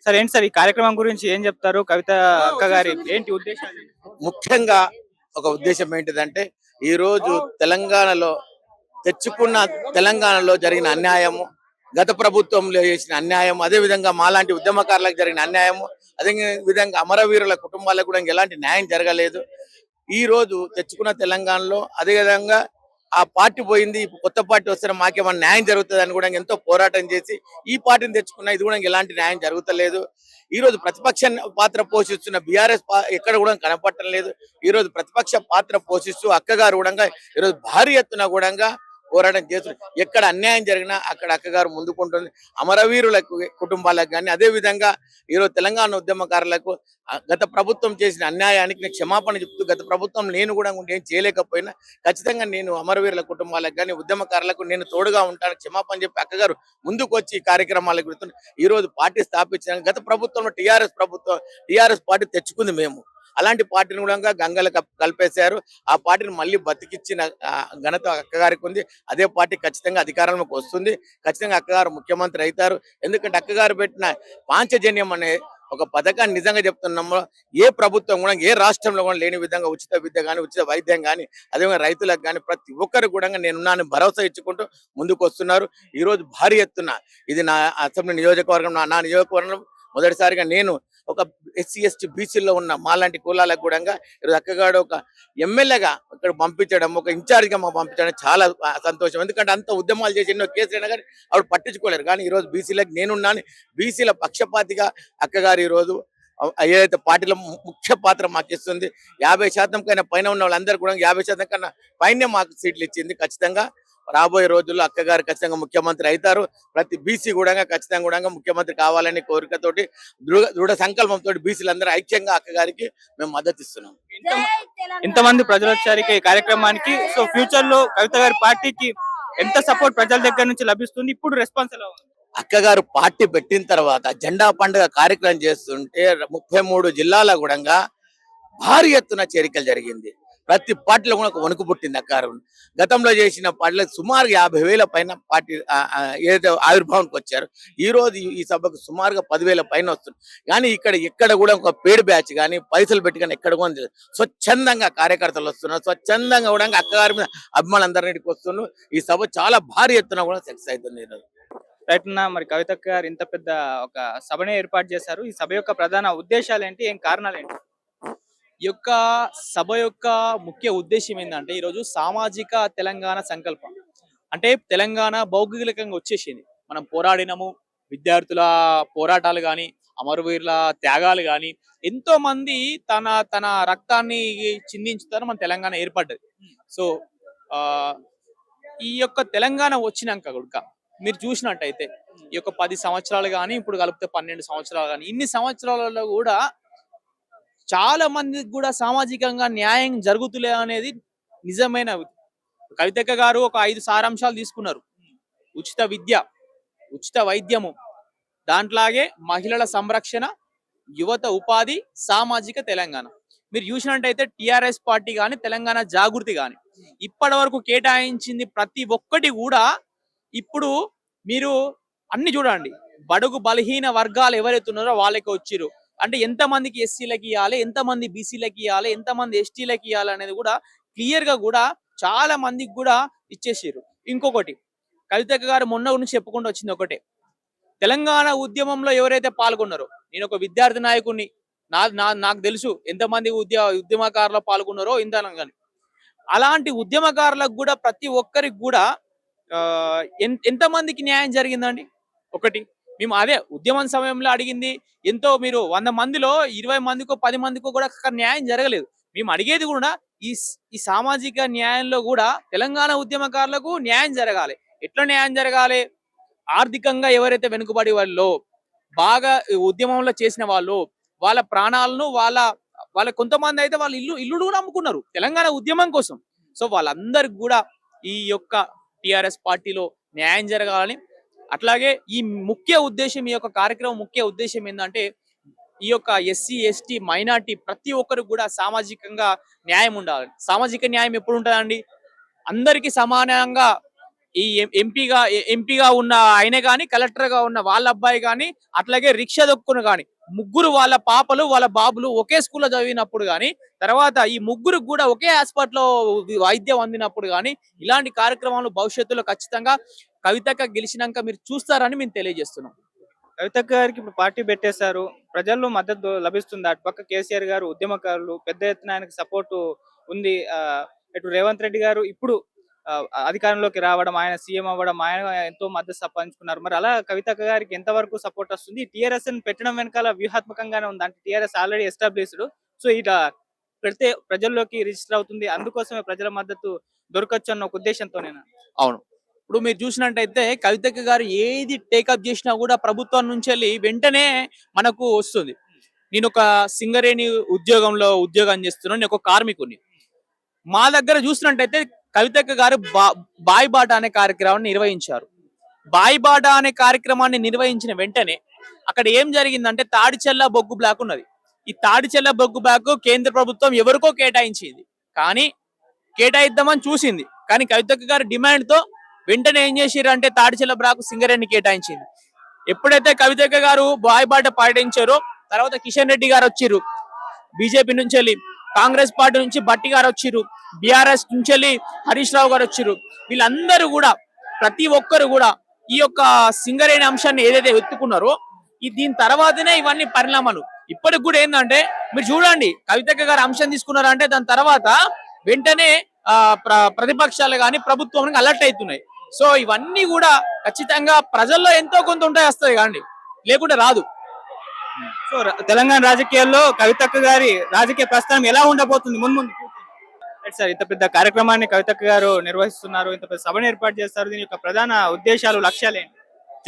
Sir ఏంటి sir ఈ కార్యక్రమం గురించి ఏం చెప్తారు? కవిత అక్క గారి ఏంటి ఉద్దేశాలు? ముఖ్యంగా ఒక ఉద్దేశం ఏంటిదంటే ఈ రోజు తెలంగాణలో తెచ్చుకున్న తెలంగాణలో జరిగిన అన్యాయము, గత ప్రభుత్వంలో చేసిన అన్యాయం, అదే విధంగా మాలాంటి ఉద్యమకారులకు జరిగిన అన్యాయము, అదే విధంగా అమరవీరుల కుటుంబాలకు కూడా ఎలాంటి న్యాయం జరగలేదు. ఈ రోజు తెచ్చుకున్న తెలంగాణలో అదే విధంగా ఆ పార్టీ పోయింది, కొత్త పార్టీ వస్తే మాకేమన్నా న్యాయం జరుగుతుంది అని కూడా ఎంతో పోరాటం చేసి ఈ పార్టీని తెచ్చుకున్న ఇది కూడా ఎలాంటి న్యాయం జరుగుతలేదు. ఈ రోజు ప్రతిపక్ష పాత్ర పోషిస్తున్న బీఆర్ఎస్ ఎక్కడ కూడా కనపడటం లేదు. ఈ రోజు ప్రతిపక్ష పాత్ర పోషిస్తూ అక్కగారు కూడా ఈరోజు భారీ ఎత్తున కూడా పోరాటం చేస్తుంది. ఎక్కడ అన్యాయం జరిగినా అక్కడ అక్కగారు ముందుకుంటుంది. అమరవీరులకు కుటుంబాలకు కానీ అదే విధంగా ఈరోజు తెలంగాణ ఉద్యమకారులకు గత ప్రభుత్వం చేసిన అన్యాయానికి నేను క్షమాపణ చెప్తూ, గత ప్రభుత్వం నేను కూడా ఏం చేయలేకపోయినా ఖచ్చితంగా నేను అమరవీరుల కుటుంబాలకు కానీ ఉద్యమకారులకు నేను తోడుగా ఉంటాను, క్షమాపణ చెప్పి అక్కగారు ముందుకు వచ్చి ఈ కార్యక్రమాలకు గుర్తుంది. ఈ రోజు పార్టీ స్థాపించిన గత ప్రభుత్వంలో టీఆర్ఎస్ పార్టీ తెచ్చుకుంది మేము. అలాంటి పార్టీని కూడా గంగలు కలిపేశారు. ఆ పార్టీని మళ్ళీ బతికిచ్చిన ఘనత అక్కగారికి ఉంది. అదే పార్టీ ఖచ్చితంగా అధికారంలోకి వస్తుంది. ఖచ్చితంగా అక్కగారు ముఖ్యమంత్రి అవుతారు. ఎందుకంటే అక్కగారు పెట్టిన పాంచజన్యం అనే ఒక పథకాన్ని నిజంగా చెప్తున్నాము, ఏ ప్రభుత్వం కూడా ఏ రాష్ట్రంలో కూడా లేని విధంగా ఉచిత విద్య కానీ ఉచిత వైద్యం కానీ అదేవిధంగా రైతులకు కానీ ప్రతి ఒక్కరు కూడా నేనున్నాను భరోసా ఇచ్చుకుంటూ ముందుకు వస్తున్నారు. ఈ రోజు భారీ ఎత్తున ఇది నా అసెంబ్లీ నియోజకవర్గం, నా నియోజకవర్గంలో మొదటిసారిగా నేను ఒక ఎస్సీ ఎస్టీ బీసీలో ఉన్న మాలాంటి కులాలకు కూడా ఈరోజు అక్కగాడు ఒక ఎమ్మెల్యేగా ఇక్కడ పంపించడం, ఒక ఇన్ఛార్జ్గా మాకు పంపించడం చాలా సంతోషం. ఎందుకంటే అంత ఉద్యమాలు చేసి ఎన్నో కేసులు అయినా కానీ ఆవిడ పట్టించుకోలేరు. కానీ ఈరోజు బీసీలకు నేనున్నాను, బీసీల పక్షపాతిగా అక్కగారు ఈరోజు ఏదైతే పార్టీలో ముఖ్య పాత్ర మాకు ఇస్తుంది. 50% కన్నా పైన ఉన్న వాళ్ళందరూ కూడా 50% కన్నా పైనే మాకు సీట్లు ఇచ్చింది. ఖచ్చితంగా రాబోయే రోజుల్లో అక్కగారు ఖచ్చితంగా ముఖ్యమంత్రి అవుతారు. ప్రతి బీసీ కూడా ఖచ్చితంగా కూడా ముఖ్యమంత్రి కావాలని కోరికతోటి దృఢ సంకల్పంతో బీసీలందరూ ఐక్యంగా అక్కగారికి మేము మద్దతు ఇస్తున్నాం. ఇంతమంది ప్రజలు వచ్చారు ఈ కార్యక్రమానికి. సో ఫ్యూచర్ లో కవిత గారి పార్టీకి ఎంత సపోర్ట్ ప్రజల దగ్గర నుంచి లభిస్తుంది? ఇప్పుడు రెస్పాన్స్ ఎలా ఉంది? అక్కగారు పార్టీ పెట్టిన తర్వాత జెండా పండుగ కార్యక్రమం చేస్తుంటే 33 జిల్లాల కూడా భారీ ఎత్తున చేరికలు జరిగింది. ప్రతి పార్టీలో కూడా ఒక వణుకు పుట్టింది. అక్కగారు గతంలో చేసిన పార్టీలకు సుమారు 50,000 పైన పార్టీ ఏదైతే ఆవిర్భావానికి వచ్చారు. ఈ రోజు ఈ సభకు సుమారుగా 10,000 పైన వస్తుంది. కానీ ఎక్కడ కూడా ఒక పేడ్ బ్యాచ్ కానీ పైసలు పెట్టి కానీ ఎక్కడ కూడా స్వచ్ఛందంగా కార్యకర్తలు వస్తున్నారు. స్వచ్ఛందంగా కూడా అక్కగారి మీద అభిమానులు అందరికీ వస్తున్నారు. ఈ సభ చాలా భారీ ఎత్తున కూడా సక్సెస్ అవుతుంది. రైట్ నా మరి కవిత గారు ఇంత పెద్ద ఒక సభనే ఏర్పాటు చేశారు. ఈ సభ యొక్క ప్రధాన ఉద్దేశాలు ఏంటి, ఏం కారణాలు ఏంటి? ఈ యొక్క సభ యొక్క ముఖ్య ఉద్దేశం ఏంటంటే ఈరోజు సామాజిక తెలంగాణ సంకల్పం. అంటే తెలంగాణ భౌగోళికంగా వచ్చేసింది. మనం పోరాడినము, విద్యార్థుల పోరాటాలు కానీ అమరవీరుల త్యాగాలు కానీ ఎంతో మంది తన తన రక్తాన్ని చిందించుతారు మన తెలంగాణ ఏర్పడ్డది. సో ఈ యొక్క తెలంగాణ వచ్చినాక కూడా మీరు చూసినట్టయితే ఈ యొక్క 10 సంవత్సరాలు కానీ ఇప్పుడు కలిపితే 12 సంవత్సరాలు కానీ ఇన్ని సంవత్సరాలలో కూడా చాలా మందికి కూడా సామాజికంగా న్యాయం జరుగుతులే అనేది నిజమైన. కవితక్క గారు ఒక 5 సారాంశాలు తీసుకున్నారు. ఉచిత విద్య, ఉచిత వైద్యము, దాంట్లాగే మహిళల సంరక్షణ, యువత ఉపాధి, సామాజిక తెలంగాణ. మీరు చూసినట్టయితే టిఆర్ఎస్ పార్టీ కానీ తెలంగాణ జాగృతి కానీ ఇప్పటి వరకు కేటాయించింది ప్రతి ఒక్కటి కూడా ఇప్పుడు మీరు అన్ని చూడండి. బడుగు బలహీన వర్గాలు ఎవరైతే ఉన్నారో వాళ్ళకి వచ్చిర్రు. అంటే ఎంతమందికి ఎస్సీలకి ఇవ్వాలి, ఎంతమంది బీసీలకి ఇవ్వాలి, ఎంతమంది ఎస్టీలకి ఇవ్వాలి అనేది కూడా క్లియర్ గా కూడా చాలా మందికి కూడా ఇచ్చేసారు. ఇంకొకటి కవితక్క గారు మొన్న నుంచి చెప్పుకుంటూ వచ్చింది ఒకటే, తెలంగాణ ఉద్యమంలో ఎవరైతే పాల్గొన్నారో, నేను ఒక విద్యార్థి నాయకుడిని, నాకు తెలుసు ఎంతమంది ఉద్యమకారులు పాల్గొన్నారో ఇంతనగాని. అలాంటి ఉద్యమకారులకు కూడా ప్రతి ఒక్కరికి కూడా ఎంతమందికి న్యాయం జరిగిందండి? ఒకటి మేము అదే ఉద్యమం సమయంలో అడిగింది ఎంతో. మీరు 100 మందిలో 20 మందికో 10 మందికో కూడా న్యాయం జరగలేదు. మేము అడిగేది కూడా ఈ సామాజిక న్యాయంలో కూడా తెలంగాణ ఉద్యమకారులకు న్యాయం జరగాలి. ఎట్లా న్యాయం జరగాలి? ఆర్థికంగా ఎవరైతే వెనుకబడి వాళ్ళు బాగా ఉద్యమంలో చేసిన వాళ్ళు వాళ్ళ ప్రాణాలను వాళ్ళ కొంతమంది అయితే వాళ్ళ ఇల్లు కూడా అమ్ముకున్నారు తెలంగాణ ఉద్యమం కోసం. సో వాళ్ళందరికి కూడా ఈ యొక్క టిఆర్ఎస్ పార్టీలో న్యాయం జరగాలని, అట్లాగే ఈ ముఖ్య ఉద్దేశం, ఈ యొక్క కార్యక్రమం ముఖ్య ఉద్దేశం ఏంటంటే ఈ యొక్క ఎస్సీ ఎస్టీ మైనార్టీ ప్రతి ఒక్కరికి కూడా సామాజికంగా న్యాయం ఉండాలి. సామాజిక న్యాయం ఎప్పుడు ఉంటుందండి? అందరికీ సమానంగా ఈ ఎంపీగా ఉన్న ఆయన గాని, కలెక్టర్ గా ఉన్న వాళ్ళ అబ్బాయి గాని, అట్లాగే రిక్షా దొక్కును గాని, ముగ్గురు వాళ్ళ పాపలు వాళ్ళ బాబులు ఒకే స్కూల్లో చదివినప్పుడు గాని, తర్వాత ఈ ముగ్గురు కూడా ఒకే హాస్పిటల్లో వైద్యం అందినప్పుడు గాని, ఇలాంటి కార్యక్రమాలు భవిష్యత్తులో ఖచ్చితంగా కవితక్క గెలిచినాక మీరు చూస్తారని మేము తెలియజేస్తున్నాం. కవితక్క గారికి ఇప్పుడు పార్టీ పెట్టేశారు, ప్రజల్లో మద్దతు లభిస్తుంది. అటుపక్క కేసీఆర్ గారు, ఉద్యమకారులు పెద్ద ఎత్తున ఆయనకి సపోర్టు ఉంది. ఇటు రేవంత్ రెడ్డి గారు ఇప్పుడు అధికారంలోకి రావడం, ఆయన సీఎం అవ్వడం, ఆయన ఎంతో మద్దతు సంపాదించుకున్నారు. మరి అలా కవితక్క గారికి ఎంతవరకు సపోర్ట్ వస్తుంది? టీఆర్ఎస్ పెట్టడం వెనకాల వ్యూహాత్మకంగానే ఉంది, అంటే టీఆర్ఎస్ ఆల్రెడీ ఎస్టాబ్లిష్డ్. సో ఇలా పెడితే ప్రజల్లోకి రిజిస్టర్ అవుతుంది, అందుకోసమే ప్రజల మద్దతు దొరకచ్చు అన్న ఒక ఉద్దేశంతోనేనా? అవును. ఇప్పుడు మీరు చూసినట్టయితే కవితక్క గారు ఏది టేకప్ చేసినా కూడా ప్రభుత్వం నుంచి వెళ్ళి వెంటనే మనకు వస్తుంది. నేను ఒక సింగరేణి ఉద్యోగం చేస్తున్నాను, నేను ఒక కార్మికుని. మా దగ్గర చూసినట్టయితే కవితక్క గారు బాయ్ బాట అనే కార్యక్రమాన్ని నిర్వహించారు. బాయ్ బాట అనే కార్యక్రమాన్ని నిర్వహించిన వెంటనే అక్కడ ఏం జరిగిందంటే తాడిచెల్ల బొగ్గు బ్లాక్ ఉన్నది. ఈ తాడిచెల్ల బొగ్గు బ్లాక్ కేంద్ర ప్రభుత్వం ఎవరికో కేటాయించింది, కానీ కేటాయిద్దామని చూసింది. కానీ కవితక్క గారి డిమాండ్ తో వెంటనే ఏం చేసిర్రు అంటే తాడిచెల్ల బ్లాక్ సింగరేణి కేటాయించింది. ఎప్పుడైతే కవితక్క గారు బాయ్ బాట పాటించారో తర్వాత కిషన్ రెడ్డి గారు వచ్చిర్రు, బీజేపీ నుంచి వెళ్ళి, కాంగ్రెస్ పార్టీ నుంచి బట్టి గారు వచ్చిర్రు, బీఆర్ఎస్ నుంచి వెళ్ళి హరీష్ రావు గారు వచ్చిర్రు. వీళ్ళందరూ కూడా ప్రతి ఒక్కరు కూడా ఈ యొక్క సింగరేణి అంశాన్ని ఏదైతే ఎత్తుకున్నారో దీని తర్వాతనే ఇవన్నీ పరిణామాలు. ఇప్పటికి కూడా ఏంటంటే మీరు చూడండి, కవితక్క గారు అంశం తీసుకున్నారంటే దాని తర్వాత వెంటనే ప్రతిపక్షాలు కానీ ప్రభుత్వానికి అలర్ట్ అవుతున్నాయి. సో ఇవన్నీ కూడా ఖచ్చితంగా ప్రజల్లో ఎంతో కొంత ఉంటాయి, వస్తాయి కానీ లేకుంటే రాదు. సో తెలంగాణ రాజకీయాల్లో కవితక్క గారి రాజకీయ ప్రస్థానం ఎలా ఉండబోతుంది ముందు? సార్, ఇంత పెద్ద కార్యక్రమాన్ని కవితక్క గారు నిర్వహిస్తున్నారు, ఇంత పెద్ద సభను ఏర్పాటు చేస్తారు, దీని యొక్క ప్రధాన ఉద్దేశాలు, లక్ష్యాలు ఏంటి?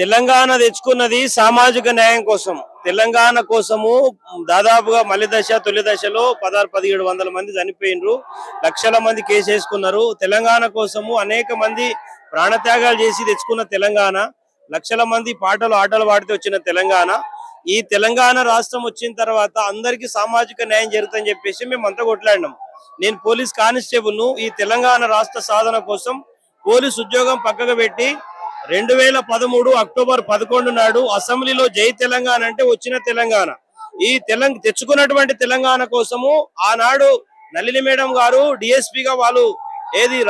తెలంగాణ తెచ్చుకున్నది సామాజిక న్యాయం కోసం. తెలంగాణ కోసము దాదాపుగా తొలి దశలో 1600-1700 మంది చనిపోయినరు, లక్షల మంది కేసు వేసుకున్నారు. తెలంగాణ కోసము అనేక మంది ప్రాణత్యాగాలు చేసి తెచ్చుకున్న తెలంగాణ, లక్షల మంది ఆటలు పాడితే వచ్చిన తెలంగాణ. ఈ తెలంగాణ రాష్ట్రం వచ్చిన తర్వాత అందరికీ సామాజిక న్యాయం జరుగుతుందని చెప్పేసి మేము అంతా కొట్లాడినాం. నేను పోలీస్ కానిస్టేబుల్ ను. ఈ తెలంగాణ రాష్ట్ర సాధన కోసం పోలీస్ ఉద్యోగం పక్కకు పెట్టి 2013 అక్టోబర్ 11 నాడు అసెంబ్లీలో జై తెలంగాణ అంటే వచ్చిన తెలంగాణ. ఈ తెచ్చుకున్నటువంటి తెలంగాణ కోసము ఆనాడు నళిని మేడం గారు డిఎస్పీగా వాళ్ళు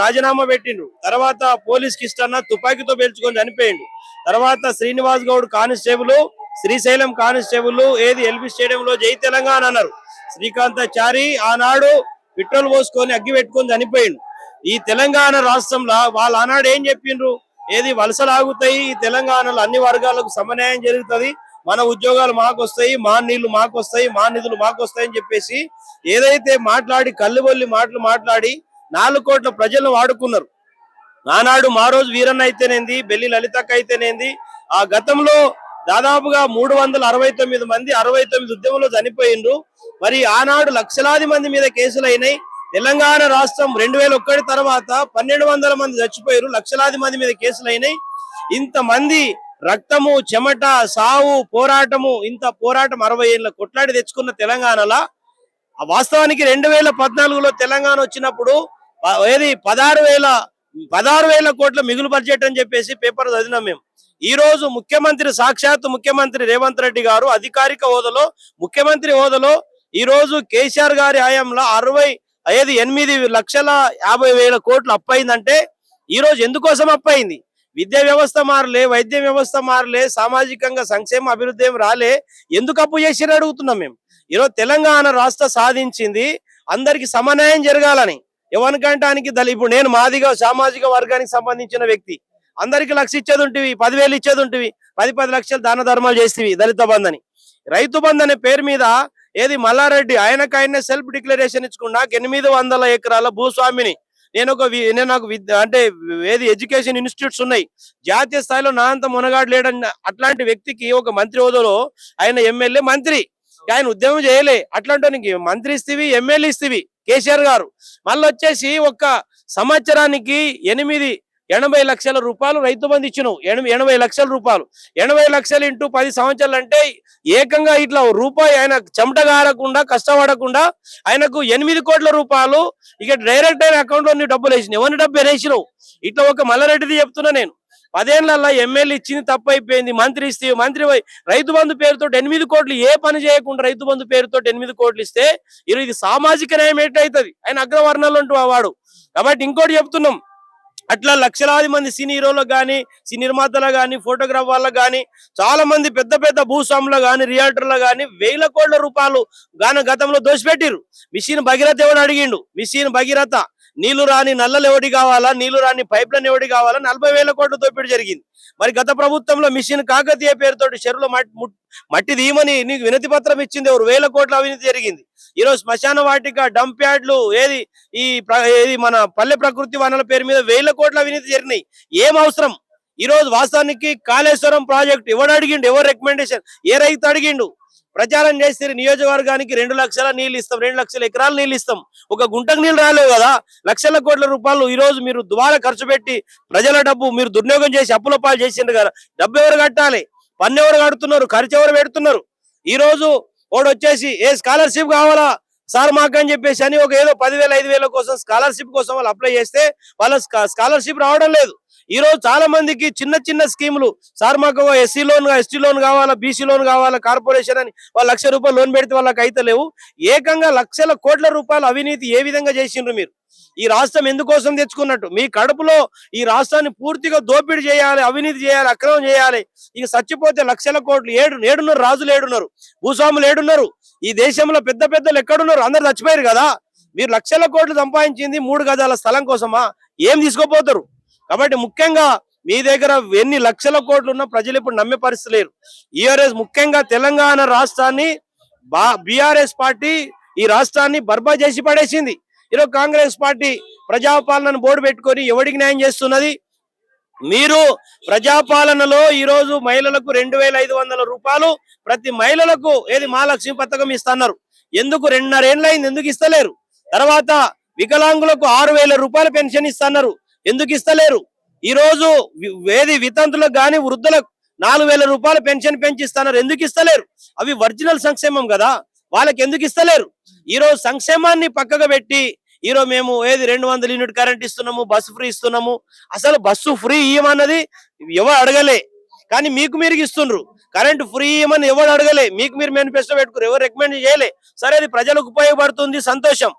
రాజీనామా పెట్టిండ్రు. తర్వాత పోలీస్ కిష్టన్న తుపాకీతో పేల్చుకొని చనిపోయిండు. తర్వాత Srinivas Goud constable, Srisailam constable LB స్టేడియంలో జై తెలంగాణ అన్నారు. శ్రీకాంతాచారి ఆనాడు పెట్రోల్ పోసుకొని అగ్గి పెట్టుకొని చనిపోయిండు. ఈ తెలంగాణ రాష్ట్రంలో వాళ్ళు ఆనాడు ఏం చెప్పిండ్రు, వలసలాగుతాయి, ఈ తెలంగాణలో అన్ని వర్గాలకు సమన్యాయం జరుగుతుంది, మన ఉద్యోగాలు మాకు వస్తాయి, మా నీళ్లు మాకు వస్తాయి, మా నిధులు మాకు వస్తాయి అని చెప్పేసి ఏదైతే మాట్లాడి కల్లుబొల్లి మాట్లాడి 4 కోట్ల ప్రజలను వాడుకున్నారు. ఆనాడు మా రోజు వీరన్న అయితేనేంది, బెల్లి లలితక్క అయితేనేంది, ఆ గతంలో దాదాపుగా 369 మంది 69 ఉద్యమంలో చనిపోయిండ్రు. మరి ఆనాడు లక్షలాది మంది మీద కేసులు అయినాయి. తెలంగాణ రాష్ట్రం 2001 తర్వాత 1200 మంది చచ్చిపోయారు, లక్షలాది మంది మీద కేసులు అయినాయి. ఇంతమంది రక్తము, చెమట, సావు, పోరాటము, ఇంత పోరాటం 60 ఏళ్ళ కొట్లాడి తెచ్చుకున్న తెలంగాణలో వాస్తవానికి 2014లో తెలంగాణ వచ్చినప్పుడు 16,000 కోట్ల మిగులు బడ్జెట్ అని చెప్పేసి పేపర్ చదివినాం మేము. ఈ రోజు సాక్షాత్ ముఖ్యమంత్రి రేవంత్ రెడ్డి గారు అధికారిక హోదాలో, ముఖ్యమంత్రి హోదాలో ఈ రోజు కేసీఆర్ గారి హయాంలో 8,50,00,000 కోట్లు అప్పయిందంటే ఈ రోజు ఎందుకోసం అప్పయింది? విద్యా వ్యవస్థ మారలే, వైద్య వ్యవస్థ మారలే, సామాజికంగా సంక్షేమ అభివృద్ధి ఏం రాలే, ఎందుకు అప్పు చేసి అడుగుతున్నాం మేము. ఈరోజు తెలంగాణ రాష్ట్ర సాధించింది అందరికి సమన్యాయం జరగాలని. ఎవరికంటానికి ఇప్పుడు నేను మాదిగా సామాజిక వర్గానికి సంబంధించిన వ్యక్తి, అందరికి 1,00,000 ఇచ్చేది ఉంటివి, 10,000 ఇచ్చేది ఉంటివి, 10 లక్షలు దాన ధర్మాలు చేస్తేవి. దళిత బంధు అని, రైతు బంధు అనే పేరు మీద మల్లారెడ్డి ఆయనకైనా సెల్ఫ్ డిక్లరేషన్ ఇచ్చుకున్నా 800 ఎకరాల భూస్వామిని. నాకు ఎడ్యుకేషన్ ఇన్స్టిట్యూట్స్ ఉన్నాయి, జాతీయ స్థాయిలో నా అంత మునగాడు లేడన్న అట్లాంటి వ్యక్తికి ఒక మంత్రి హోదాలో ఆయన ఎమ్మెల్యే మంత్రి, ఆయన ఉద్యమం చేయలే. అట్లాంటి మంత్రి ఇస్తేవి, ఎమ్మెల్యే ఇస్తేవి కేసీఆర్ గారు. మళ్ళీ వచ్చేసి ఒక్క సంవత్సరానికి 80 లక్షల రూపాయలు రైతు బంధు ఇచ్చినావు. 80 లక్షల రూపాయలు, 80 లక్షలు ఇంటూ 10 సంవత్సరాలు అంటే ఏకంగా ఇట్లా రూపాయి ఆయన చెమట గారకుండా కష్టపడకుండా ఆయనకు 8 కోట్ల రూపాయలు ఇక డైరెక్ట్ అయిన అకౌంట్ లో నీ డబ్బులు వేసినావు. ఎవరిని డబ్బు వేసినావు? ఇట్లా ఒక మల్లారెడ్డిది చెప్తున్నా నేను. 10 ఏళ్లలో ఎమ్మెల్యే ఇచ్చింది తప్పు అయిపోయింది. మంత్రి ఇస్తే మంత్రి రైతు బంధు పేరుతో 8 కోట్లు ఏ పని చేయకుండా రైతు బంధు పేరుతో 8 కోట్లు ఇస్తే ఇది సామాజిక న్యాయం ఎట్లయితుంది? ఆయన అగ్రవర్ణాలు అంటూ వాడు. కాబట్టి ఇంకోటి చెప్తున్నాం, అట్లా లక్షలాది మంది సినీ హీరోలకు కానీ, సినీ నిర్మాతలకు కానీ, ఫోటోగ్రాఫ్ వాళ్ళకు కానీ, చాలా మంది పెద్ద పెద్ద భూస్వాములు కానీ, రియాల్టర్లు కానీ 1000 కోట్ల రూపాయలు గతంలో దోషపెట్టిరు. మిషన్ భగీరథ ఎవడు అడిగిండు? మిషన్ భగీరథ నీళ్లు రాని నల్లలు ఎవడి కావాలా, నీళ్లు రాని పైప్లైన్ ఎవడి కావాలా, 40,000 కోట్ల దోపిడీ జరిగింది. మరి గత ప్రభుత్వంలో మిషన్ కాకతీయ పేరుతోటి చెరువులో మట్టి తీయమని నీకు వినతి పత్రం ఇచ్చింది ఎవరు? 1000 కోట్ల అవినీతి జరిగింది. ఈరోజు శ్మశాన వాటిక, డంప్ యార్డ్లు, ఏది మన పల్లె ప్రకృతి వనరుల పేరు మీద 1000 కోట్ల అవినీతి జరిగినాయి. ఏం అవసరం? ఈ రోజు వాస్తవానికి కాళేశ్వరం ప్రాజెక్ట్ ఎవడు అడిగిండు? ఎవరు రికమెండేషన్? ఏ రైతు అడిగిండు? ప్రచారం చేస్తే నియోజకవర్గానికి 2 లక్షల నీళ్ళు ఇస్తాం, 2 లక్షల ఎకరాలు నీళ్ళు ఇస్తాం. ఒక గుంటకు నీళ్ళు రాలేవు కదా. లక్షల కోట్ల రూపాయలు ఈ రోజు మీరు దుబారా ఖర్చు పెట్టి ప్రజల డబ్బు మీరు దుర్వినియోగం చేసి అప్పుల పాలు చేసిండ్రు కదా. డబ్బు ఎవరు కట్టాలి? పన్ను ఎవరు కడుతున్నారు? ఖర్చు ఎవరు పెడుతున్నారు? ఈ రోజు వాడు వచ్చేసి స్కాలర్షిప్ కావాలా సార్ మాకు అని చెప్పేసి అని ఒక ఏదో 10,000 5,000 కోసం స్కాలర్షిప్ కోసం వాళ్ళు అప్లై చేస్తే వాళ్ళ స్కాలర్షిప్ రావడం లేదు. ఈ రోజు చాలా మందికి చిన్న చిన్న స్కీములు, సార్ మాకు ఎస్సీ లోన్, ఎస్టీ లోన్ కావాలా, బీసీ లోన్ కావాలా, కార్పొరేషన్ అని వాళ్ళు 1,00,000 రూపాయలు లోన్ పెడితే వాళ్ళకి అయితే లేవు. ఏకంగా లక్షల కోట్ల రూపాయల అవినీతి ఏ విధంగా చేసిండ్రు మీరు? ఈ రాష్ట్రం ఎందుకోసం తెచ్చుకున్నట్టు? మీ కడుపులో ఈ రాష్ట్రాన్ని పూర్తిగా దోపిడీ చేయాలి, అవినీతి చేయాలి, అక్రమం చేయాలి. ఇక చచ్చిపోతే లక్షల కోట్లు ఏడున్నారు రాజులు, ఏడున్నారు భూస్వాములు, ఏడున్నారు ఈ దేశంలో పెద్ద పెద్దలు ఎక్కడున్నారు? అందరు చచ్చిపోయారు కదా. మీరు లక్షల కోట్లు సంపాదించింది 3 గజాల స్థలం కోసమా? ఏం తీసుకోపోతారు? కాబట్టి ముఖ్యంగా మీ దగ్గర ఎన్ని లక్షల కోట్లు ఉన్నా ప్రజలు ఇప్పుడు నమ్మే పరిస్థితి లేరు. ఈఆర్ఎస్ ముఖ్యంగా తెలంగాణ రాష్ట్రాన్ని బీఆర్ఎస్ పార్టీ ఈ రాష్ట్రాన్ని బర్బాద్ చేసి పడేసింది. ఈరోజు కాంగ్రెస్ పార్టీ ప్రజాపాలనను బోర్డు పెట్టుకొని ఎవరికి న్యాయం చేస్తున్నది? మీరు ప్రజాపాలనలో ఈ రోజు మహిళలకు 2,500 రూపాయలు ప్రతి మహిళలకు మహాలక్ష్మి పథకం ఇస్తున్నారు. ఎందుకు? 2.5 ఏళ్ళు అయింది, ఎందుకు ఇస్తలేరు? తర్వాత వికలాంగులకు 6,000 రూపాయల పెన్షన్ ఇస్తున్నారు, ఎందుకు ఇస్తలేరు? ఈ రోజు వితంతులకు గాని వృద్ధులకు 4,000 రూపాయల పెన్షన్ పెంచిస్తున్నారు, ఎందుకు ఇస్తలేరు? అవి ఒరిజినల్ సంక్షేమం కదా, వాళ్ళకి ఎందుకు ఇస్తలేరు? ఈ రోజు సంక్షేమాన్ని పక్కగా పెట్టి ఈరోజు మేము 200 యూనిట్ కరెంట్ ఇస్తున్నాము, బస్సు ఫ్రీ ఇస్తున్నాము. అసలు బస్సు ఫ్రీ ఇవ్వమన్నది ఎవరు అడగలే, కానీ మీకు మీరు ఇస్తుండ్రు. కరెంట్ ఫ్రీ ఇవ్వమని ఎవరు అడగలే, మీకు మీరు మేనిఫెస్టో పెట్టుకున్నారు, ఎవరు రికమెండ్ చేయలే. సరే అది ప్రజలకు ఉపయోగపడుతుంది, సంతోషం.